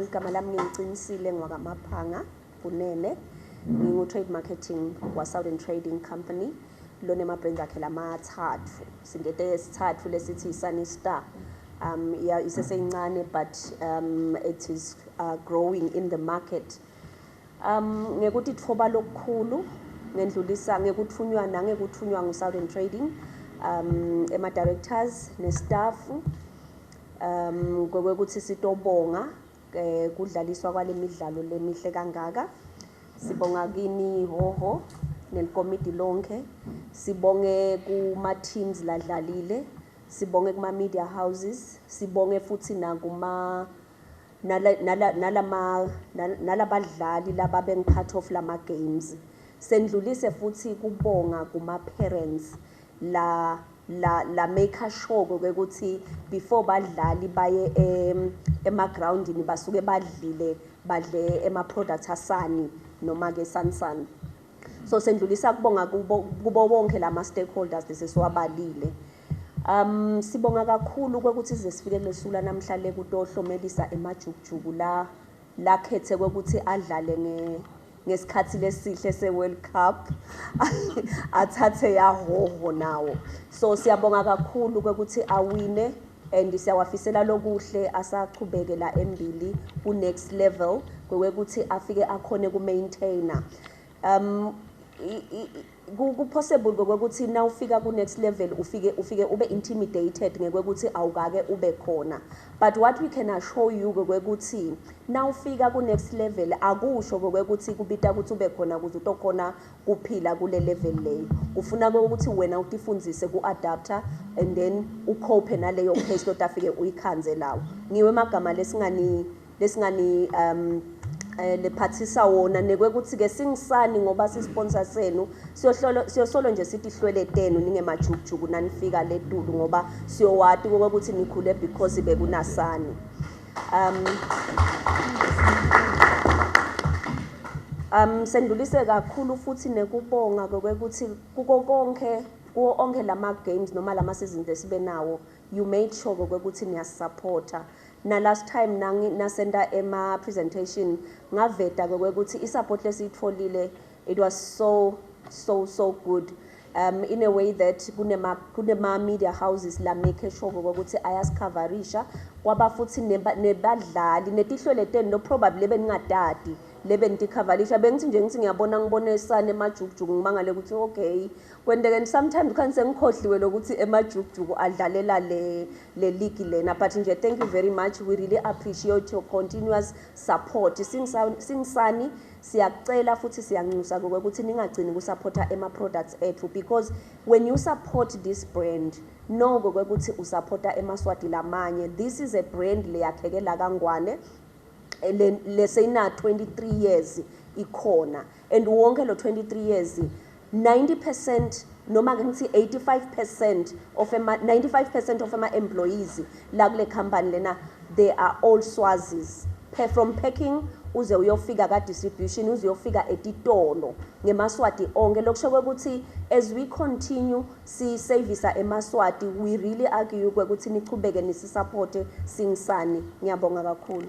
igama lami ngicinisile ngwakamaphanga Kunene. Ngingu-trade marketing wa-Southern Trading Company. Lona ema-brands akhe lamathathu. Singete esithathu lesithi Sunny Star. Yeah, isesencane but it is growing in the market. Ngekuthi itfoba lokukhulu ngendlulisa ngekuthunywa nangekuthunywa ngu-Southern Trading ema-directors ne-staff kwekuthi sitobonga kudlaliswa kwale midlalo lemihle kangaka. Sibonga kini hoho nelikomiti lonke, sibonge kuma teams ladlalile, sibonge kuma media houses, sibonge futhi nakuma nalabadlali laba beng part of lama games. Sendlulise futhi kubonga kuma parents la make sure ukuthi before badlali baye ema groundini basuke badle ema products asani noma ke Sansan. So sendlulisa kubonga kubo bonke lama stakeholders lesesiwabalile. Sibonga kakhulu ukuthi sizesifike lesula namhlanje kutohlomelisa emajukujuku la khethe ukuthi adlale ngesikhathi lesihle seWorld Cup athathe yahoho nawo. So siyabonga kakhulu ukuthi awine and siyawafisela lokuhle asachubeke la embili ku next level kwekuthi afike akhone ku maintainer. Ku possible ukuthi na ufika ku next level ufike ube intimidated ngekuthi awukake ube khona, but what we can assure you ukuthi na ufika ku next level akusho ukuthi kubita ukuthi ube khona ukuze utokhona kuphila kule level leyo. Ufuna ukuthi wena utifundzise ku adapter and then ucope naleyo case lot afike uyikhanze lawo. Ngiwe magama lesingani lephathisa wona nekwekuthi ke singisani ngoba sisponsor senu siyosolo nje sithi hlwele 10 ningemajukujuku nanifika letulu ngoba siyowati ukuthi nikhule because bekunasani. Sendlulise kakhulu futhi nekubonga kwekuthi kuko onke lama games noma lama seasons esibe nawo you made sure kwekuthi niyasupporta. Na last time nasenda ema presentation ngaveta kwekuthi isupport lesitfolile it was so good in a way that kunema media houses la make sure ukuthi ayascoverisha kwaba futhi nebadlali netihlwele 10 no probably beningadadi lebe nticoverisha bengithi nje ngithi ngiyabona esane emajukujuku ngimangale ukuthi okay kwendeke sometimes khanse ngikhohliwe lokuthi emajukujuku adlalela le league lena, but nje thank you very much, we really appreciate your continuous support. Singsani siyacela futhi siyanxusa ukuthi ningagcini kusupporta ema products ethu, because when you support this brand no ukuthi usupporta emaswati lamanye. This is a brand leyakhekela kangwane lesena 23 years ikhona, and wonke lo 23 years 90% noma ngithi 85% of 95% of my employees la kule company lena they are all Swazis, from packing uze uyofika ka distribution uze uyofika etitolo ngemaswati onke. Lokusho ukuthi as we continue si service emaswati we really argue ukuthi nichubeke nisisupport Singsani. Ngiyabonga kakhulu.